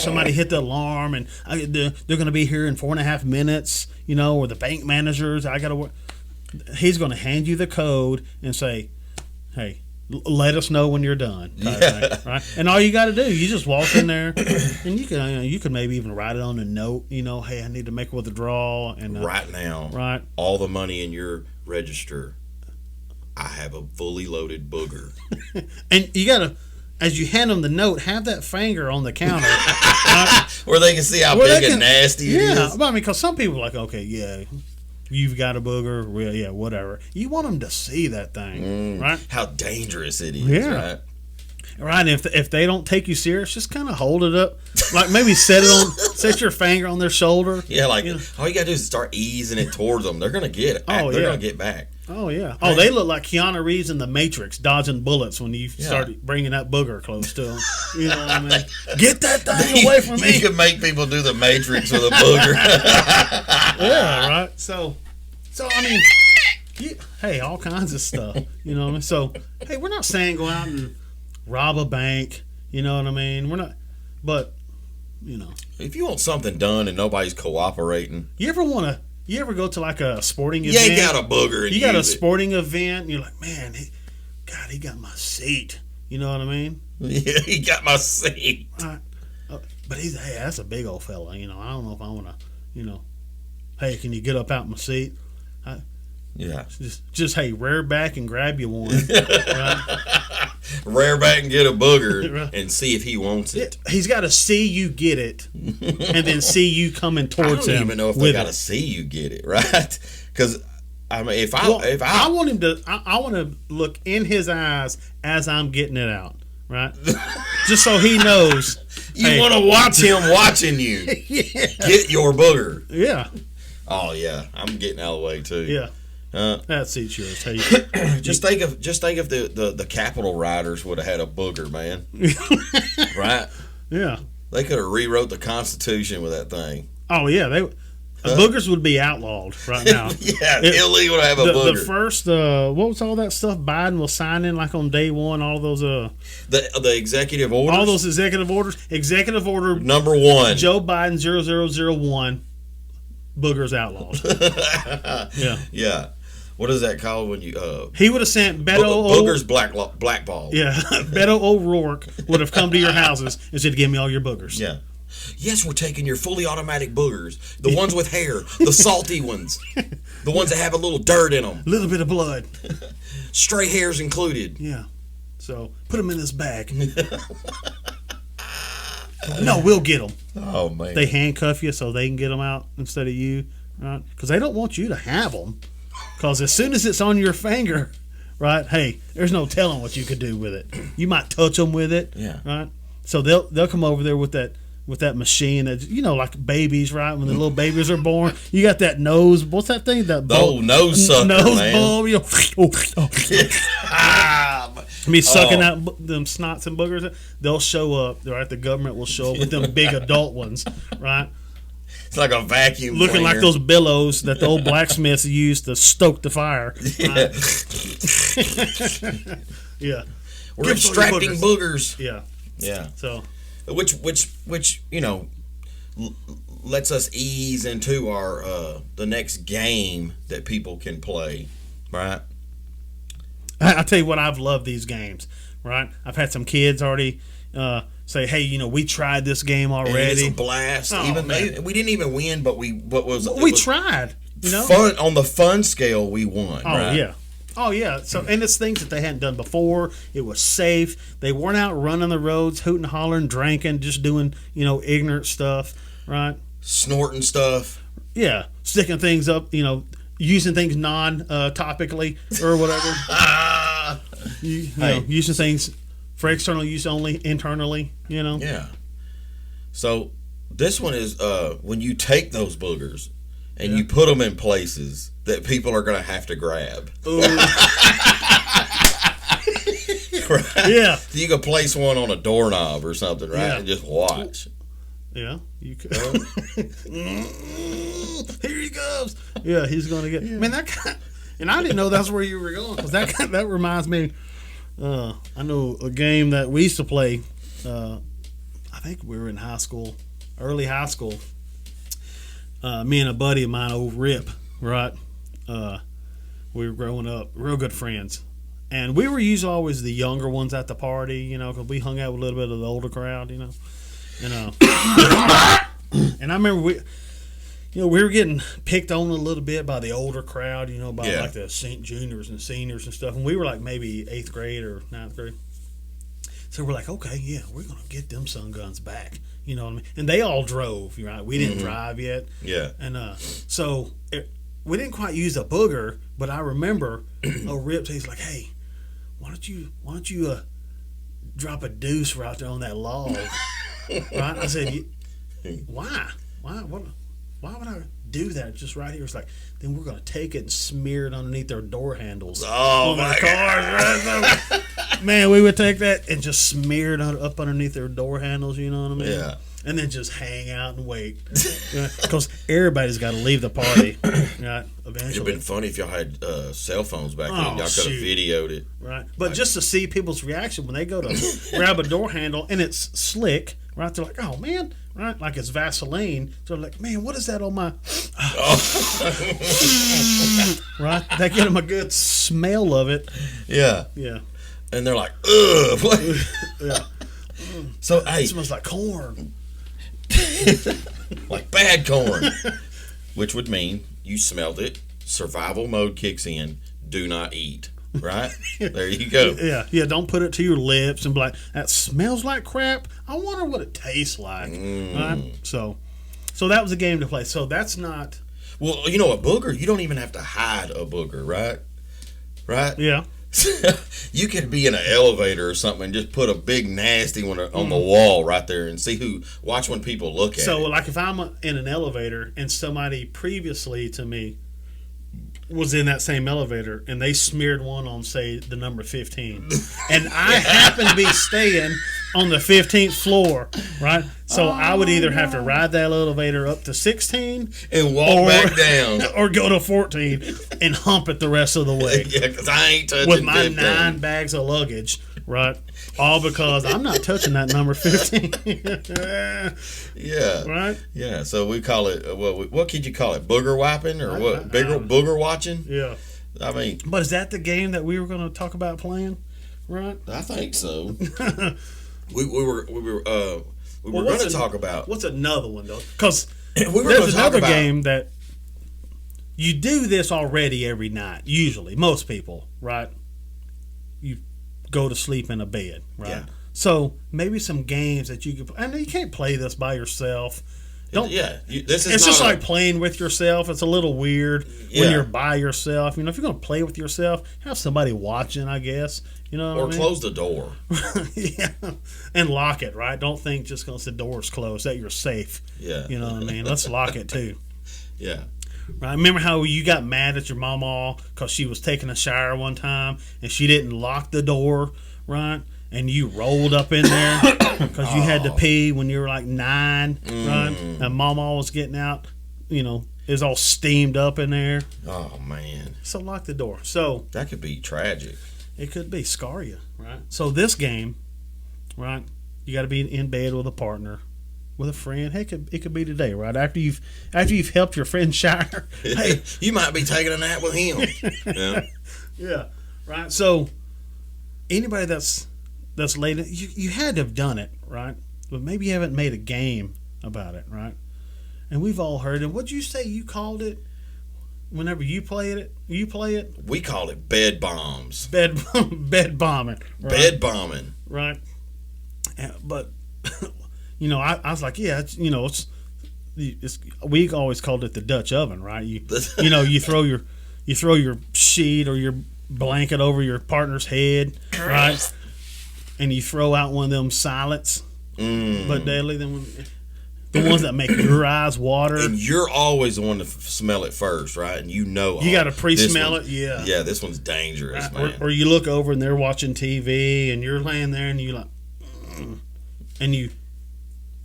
somebody hit the alarm and they're going to be here in 4.5 minutes. Or the bank managers. I got to work. He's going to hand you the code and say, "Hey, let us know when you're done." Thing, right? And all you got to do, you just walk in there, and you can maybe even write it on a note. Hey, I need to make a withdrawal, and right now, right, all the money in your register, I have a fully loaded booger. And you got to, as you hand them the note, have that finger on the counter, right? Where they can see how big and nasty it is. Yeah, I mean, because some people are like, okay, yeah. You've got a booger, well, yeah, whatever. You want them to see that thing, right? How dangerous it is, right? Right. If they don't take you serious, just kind of hold it up, like maybe set your finger on their shoulder. Yeah, like all you gotta do is start easing it towards them. They're gonna get it. Oh, they're gonna get back. Oh yeah. Oh, they look like Keanu Reeves in The Matrix dodging bullets when you start bringing that booger close to them. You know what I mean? Get that thing away from me. You can make people do The Matrix with a booger. Yeah, right. So I mean, hey, all kinds of stuff. You know what I mean? So hey, we're not saying go out and rob a bank. You know what I mean? We're not, but if you want something done and nobody's cooperating, you ever go to like a sporting event? Yeah, you got a booger. And you got a sporting event, and you're like, man, he got my seat. You know what I mean? Yeah, he got my seat. But hey, that's a big old fella. I don't know if I want to, hey, can you get up out my seat? Yeah. Just hey, rear back and grab you one. Right? Rear back and get a booger and see if he wants it. He's got to see you get it, and then see you coming towards him. I don't even know if they got to see you get it, right? Because I mean, if I want him to, I want to look in his eyes as I'm getting it out, right? Just so he knows. You want to watch him watching you. Yeah. Get your booger. Yeah. Oh yeah, I'm getting out of the way too. Yeah. That seat's yours. Hey, just think if the Capitol riders would have had a booger, man. Right? Yeah. They could have rewrote the Constitution with that thing. Oh yeah, Boogers would be outlawed right now. Yeah, illegal to have a booger. The first, what was all that stuff Biden was signing like on day one? All those, the executive orders. all those executive orders. Executive order number 1. Joe Biden 0001. Boogers outlawed. Yeah. Yeah. What is that called when you? He would have sent Beto. Boogers blackball. Yeah, Beto O'Rourke would have come to your houses and said, "Give me all your boogers." Yeah. Yes, we're taking your fully automatic boogers, the ones with hair, the salty ones, the ones that have a little dirt in them, A little bit of blood. stray hairs included. Yeah. So put them in this bag. No, we'll get them. Oh man. They handcuff you so they can get them out instead of you, right? Because they don't want you to have them. Because as soon as it's on your finger, right? Hey, there's no telling what you could do with it. You might touch them with it, Yeah. right? So they'll come over there with that machine that, you know, like babies, right? When the little babies are born, you got that nose. What's that thing? That bulb, nose sucker, nose man. bulb. You know, me sucking out them snots and boogers. They'll show up, right? The government will show up with them big adult ones, right? It's like a vacuum Looking cleaner. like those billows that the old blacksmiths used to stoke the fire. Yeah. Right? Yeah. We're Give us all your extracting boogers. Yeah. Yeah. So Which you know lets us ease into our the next game that people can play, right? I tell you what, I've loved these games. Right. I've had some kids already say, "Hey, you know, we tried this game And already. it's a blast. Oh, man. We didn't even win, but we tried. You know, fun on the fun scale. We won. Oh right? yeah. Oh yeah. So and it's things that they hadn't done before. It was safe. They weren't out running the roads, hooting, hollering, drinking, just doing, you know, ignorant stuff, right? Snorting stuff. Yeah, sticking things up, you know, using things non-topically or whatever. You know, using things for external use only, internally. You know. Yeah. So this one is when you take those boogers and you put them in places that people are going to have to grab. Right? Yeah. So you can place one on a doorknob or something, right? Yeah. And just watch. Yeah, you could. Here he comes. Yeah, he's going to get. Man, that guy. And I didn't know that's where you were going, because that reminds me. I know a game that we used to play. I think we were in high school, early high school. Me and a buddy of mine, old Rip, right? We were growing up, real good friends, and we were usually always the younger ones at the party, you know, because we hung out with a little bit of the older crowd, you know. And I remember we were getting picked on a little bit by the older crowd, you know, by like the juniors and seniors and stuff. And we were like maybe 8th grade or 9th grade. So we're like, okay, yeah, we're going to get them sun guns back. You know what I mean? And they all drove, right? We didn't drive yet. Yeah. And so we didn't quite use a booger, but I remember Rip, he's like, hey, why don't you drop a deuce right there on that log? Right? I said, why? Why would I do that just right here? It's like, then we're going to take it and smear it underneath their door handles. Oh, on my cars. Right? Man, we would take that and just smear it up underneath their door handles, you know what I mean? Yeah. And then just hang out and wait. Because everybody's got to leave the party. Right? Eventually. It'd have been funny if y'all had cell phones back then. Oh, Y'all could have shoot. videoed it. Right. But just to see people's reaction when they go to grab a door handle and it's slick, right? They're like, oh, man. Right? Like it's Vaseline. So they're like, man, what is that on my... Right? They get them a good smell of it. Yeah. Yeah. And they're like, ugh. What? Yeah. So, hey. It smells like corn. Like bad corn. Which would mean you smelled it. Survival mode kicks in. Do not eat. Right? There you go. Yeah. Don't put it to your lips and be like, that smells like crap. I wonder what it tastes like. Right? So that was a game to play. So that's not... Well, you know, a booger, you don't even have to hide a booger, right? Right? Yeah. You could be in an elevator or something and just put a big nasty one on the wall right there and watch when people look at it. So, like, if I'm in an elevator and somebody previously to me was in that same elevator and they smeared one on, say, the number 15, and I happen to be staying on the 15th floor, right? So I would either have to ride that elevator up to 16 and walk back down, or go to 14 and hump it the rest of the way. Yeah, because I ain't touching with my 15. 9 bags of luggage, right? All because I'm not touching that number 15. Yeah. Right? Yeah. So we call it, what could you call it? Booger wiping or what? don't Booger watching? Yeah. I mean, But is that the game that we were going to talk about playing? Right? I think so. we were going to talk about. What's another one, though? Because we were there's gonna talk another about, game that you do this already every night, usually. Most people, right? You go to sleep in a bed, right? Yeah. So maybe some games that you can. I know you can't play this by yourself. This is. It's just like playing with yourself. It's a little weird Yeah. when you're by yourself. You know, if you're going to play with yourself, have somebody watching, I guess. You know what I or mean? close the door. Yeah, and lock it, right? Don't think just because the door's closed that you're safe. Yeah. You know what I mean? Let's lock it too. Yeah. Right? Remember how you got mad at your mama because she was taking a shower one time and she didn't lock the door, right? And you rolled up in there because you had to pee when you were like 9, right? And mama was getting out, you know, it was all steamed up in there. Oh man, So lock the door. So that could be tragic. it could be scar you, right? So this game, right? You got to be in bed with a partner, with a friend. Hey, it could be today, right? After you've helped your friend shower. Hey, You might be taking a nap with him. Yeah. yeah, right. So anybody that's late, you had to have done it, right? But maybe you haven't made a game about it, right? And we've all heard it. What'd you say you called it? Whenever you play it, We call it bed bombs. bed bombing, right? Bed bombing. Right? But you know, I was like, yeah, it's, you know, it's we always called it the Dutch oven, right? You you throw your sheet or your blanket over your partner's head, right? And you throw out one of them silents, but deadly, the ones that make your eyes water. And you're always the one to smell it first, right? And you know You got to this pre-smell one- it, yeah. Yeah, this one's dangerous, man. Or you look over and they're watching TV and you're laying there and you like, and you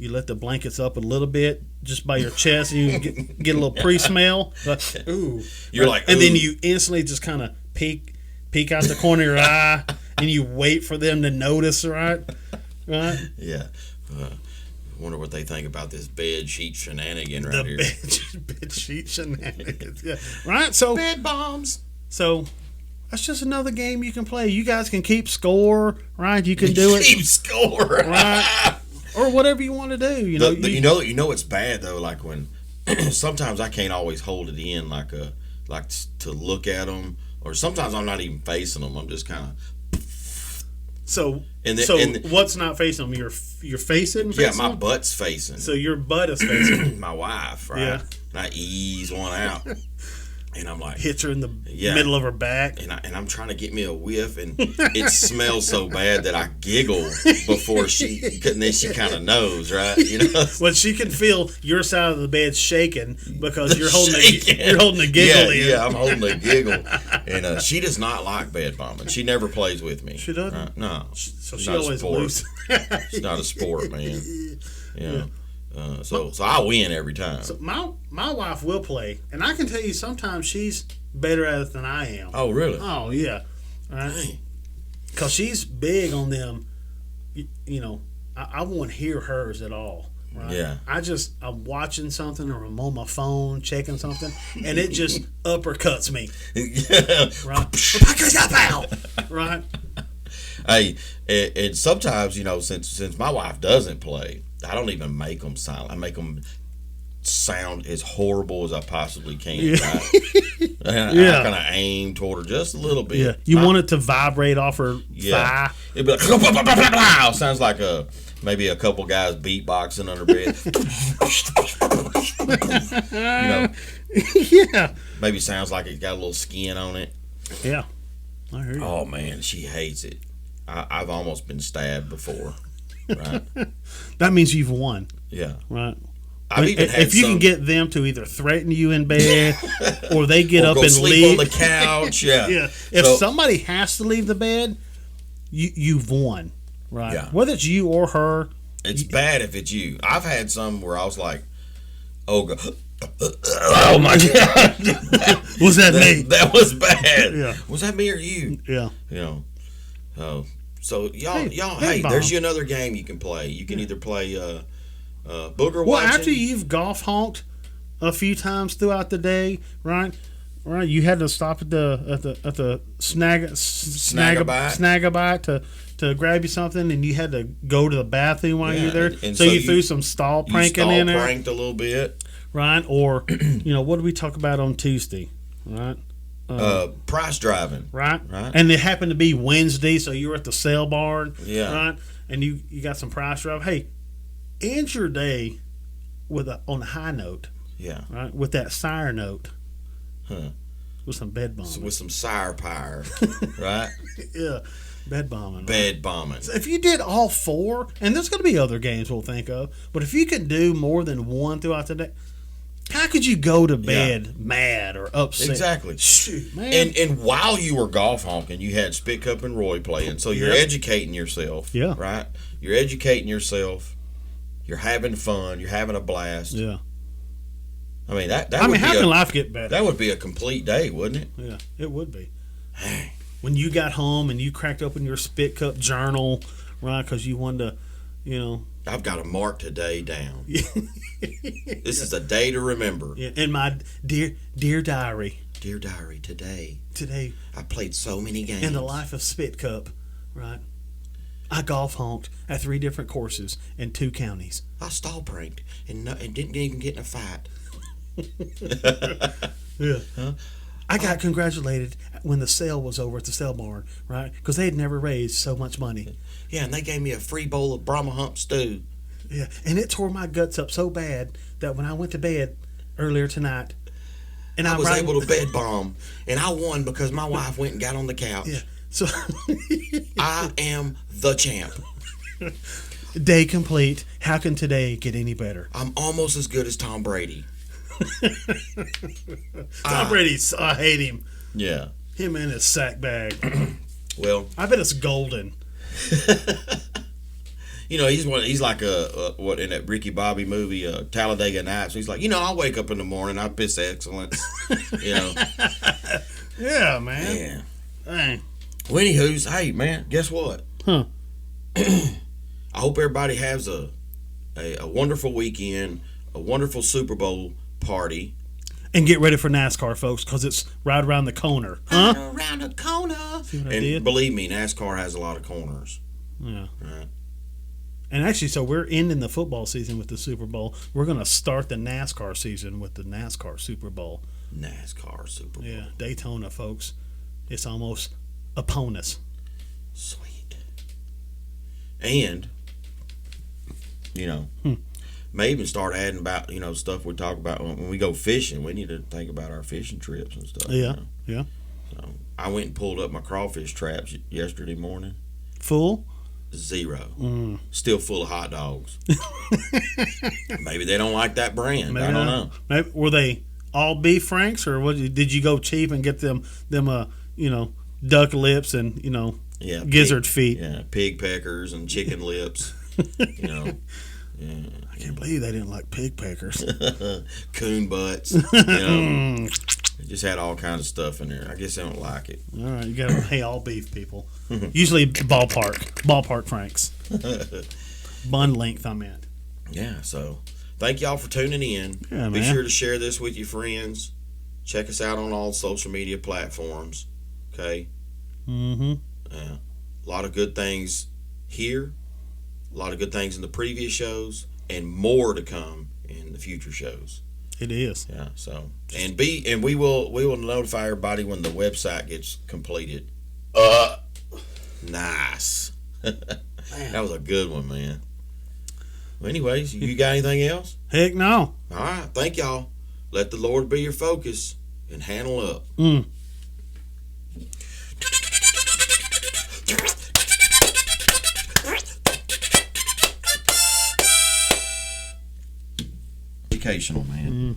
let the blankets up a little bit just by your chest and you get a little pre-smell. Like, ooh. You're like, and then ooh. you instantly just kind of peek out the corner of your eye and you wait for them to notice, right? Right? Yeah. Wonder what they think about this bed sheet shenanigan right The here. bed sheet shenanigans. Yeah. Right? So Bed bombs. So that's just another game you can play. You guys can keep score, right? You can do it, Keep score. right? Or whatever you want to do. You know, You know it's bad though. Like when sometimes I can't always hold it in, like to look at them, or sometimes I'm not even facing them. I'm just kind of. So And then- what's not facing them? Your facing? Yeah, facing my them? butt's facing. So your butt is facing them. my wife, right? Yeah. And I ease one out, and I'm like, Hits her in the Yeah. middle of her back. and I'm trying to get me a whiff, and it smells so bad that I giggle before and then she kind of knows, right? You know. Well, she can feel your side of the bed shaking because you're holding Shaking. you're holding a giggle in. Yeah, I'm holding a giggle, and she does not like bed bombing. She never plays with me. She doesn't? Right? No, So It's she not a always sport. loses. She's not a sport, man. Yeah. So I win every time. So my wife will play, and I can tell you sometimes she's better at it than I am. Oh, really? Oh yeah, right. Because she's big on them. You know, I won't hear hers at all. Right? Yeah. I'm watching something or I'm on my phone checking something, and it just uppercuts me. Yeah. Right. Right. Hey, and sometimes, you know, since my wife doesn't play, I don't even make them silent. I make them sound as horrible as I possibly can. Yeah. Right? And Yeah. I kind of aim toward her just a little bit. Yeah. You want it to vibrate off her thigh. It'd be like, blah, blah, blah, blah, blah. Sounds like maybe a couple guys beatboxing under bed. You know, Yeah. maybe sounds like it's got a little skin on it. Yeah. I hear you. Oh man, she hates it. I've almost been stabbed before. Right? That means you've won. Yeah. Right. I've even had If you some, can get them to either threaten you in bed or they get or up go and sleep leave. on the couch. Yeah. Yeah. If So- somebody has to leave the bed, you've won. right? Yeah. Whether it's you or her. It's bad if it's you. I've had some where I was like, oh, oh my God. Was that me? That was bad. Yeah. Was that me or you? Yeah. You know. So y'all, Hey, hey, Bob. there's you another game you can play. You can either play booger Well, watching. after you've golf honked a few times throughout the day, right? Right, you had to stop at the snag-a-bite to grab you something, and you had to go to the bathroom while you're there. and so you threw some stall pranking in there, pranked a little bit. right? Or what did we talk about on Tuesday, right? Price driving. Right, Right. and it happened to be Wednesday, so you were at the sale barn, Yeah. right? And you got some price drive. Hey, end your day on a high note. Yeah. Right, with that sire note, Huh. with some bed bombing. With some firepower, right? Yeah, bed bombing. Bed bombing. If you did all four, and there's going to be other games we'll think of, but if you can do more than one throughout the day, how could you go to bed mad or upset? Exactly. Shoot, man. And while you were golf honking, you had Spit Cup and Roy playing, so you're Yep. educating yourself. Yeah. Right. You're educating yourself. You're having fun. You're having a blast. Yeah. I mean that. I mean, would how be can life get better? that would be a complete day, wouldn't it? Yeah, it would be. Hey. When you got home and you cracked open your Spit Cup journal, right, because you wanted to, I've got to mark today down. This is a day to remember. yeah, in my dear diary, Dear diary, today today I played so many games. in the life of Spit Cup, right, I golf honked at 3 different courses in 2 counties. I stall pranked and didn't even get in a fight. Yeah. Huh? I got congratulated when the sale was over at the sale barn, right? Because they had never raised so much money. Yeah, and they gave me a free bowl of Brahma hump stew. Yeah, and it tore my guts up so bad that when I went to bed earlier tonight, and I was able to bed bomb, and I won because my wife went and got on the couch. Yeah, so I am the champ. day complete. How can today get any better? I'm almost as good as Tom Brady. Tom Brady, I hate him. Yeah. Him and his sack bag. Well, I bet it's golden. he's like what in that Ricky Bobby movie, Talladega Nights. He's like, I wake up in the morning, I piss excellence. Yeah, man. Yeah. Dang. Well, anywho's, hey man, guess what? Huh. I hope everybody has a wonderful weekend, a wonderful Super Bowl party. And get ready for NASCAR, folks, because it's right around the corner. Huh? Around the corner. See what I And did? believe me, NASCAR has a lot of corners. Yeah. Right. And actually, so we're ending the football season with the Super Bowl. We're going to start the NASCAR season with the NASCAR Super Bowl. NASCAR Super Bowl. Yeah, Daytona, folks. It's almost upon us. Sweet. And, may even start adding about, stuff we talk about when we go fishing. We need to think about our fishing trips and stuff. Yeah, yeah. So I went and pulled up my crawfish traps yesterday morning. Full? 0. Still full of hot dogs. Maybe they don't like that brand. I don't know. Maybe, were they all beef franks, or did you go cheap and get them duck lips and Yeah, gizzard feet? Yeah, pig peckers and chicken lips. Yeah. I can't believe they didn't like pig peckers. Coon butts. It just had all kinds of stuff in there. I guess they don't like it. All right, you got to hey all beef people. Usually ballpark franks. Bun length, I meant. Yeah, so thank y'all for tuning in. Yeah, Be man. sure to share this with your friends. Check us out on all social media platforms. Okay? Mm-hmm. A lot of good things here. A lot of good things in the previous shows, and more to come in the future shows. It is. Yeah. So and we will notify everybody when the website gets completed. Nice. That was a good one, man. Well, anyways, you got anything else? Heck no. All right. Thank y'all. Let the Lord be your focus and handle up. Educational, man.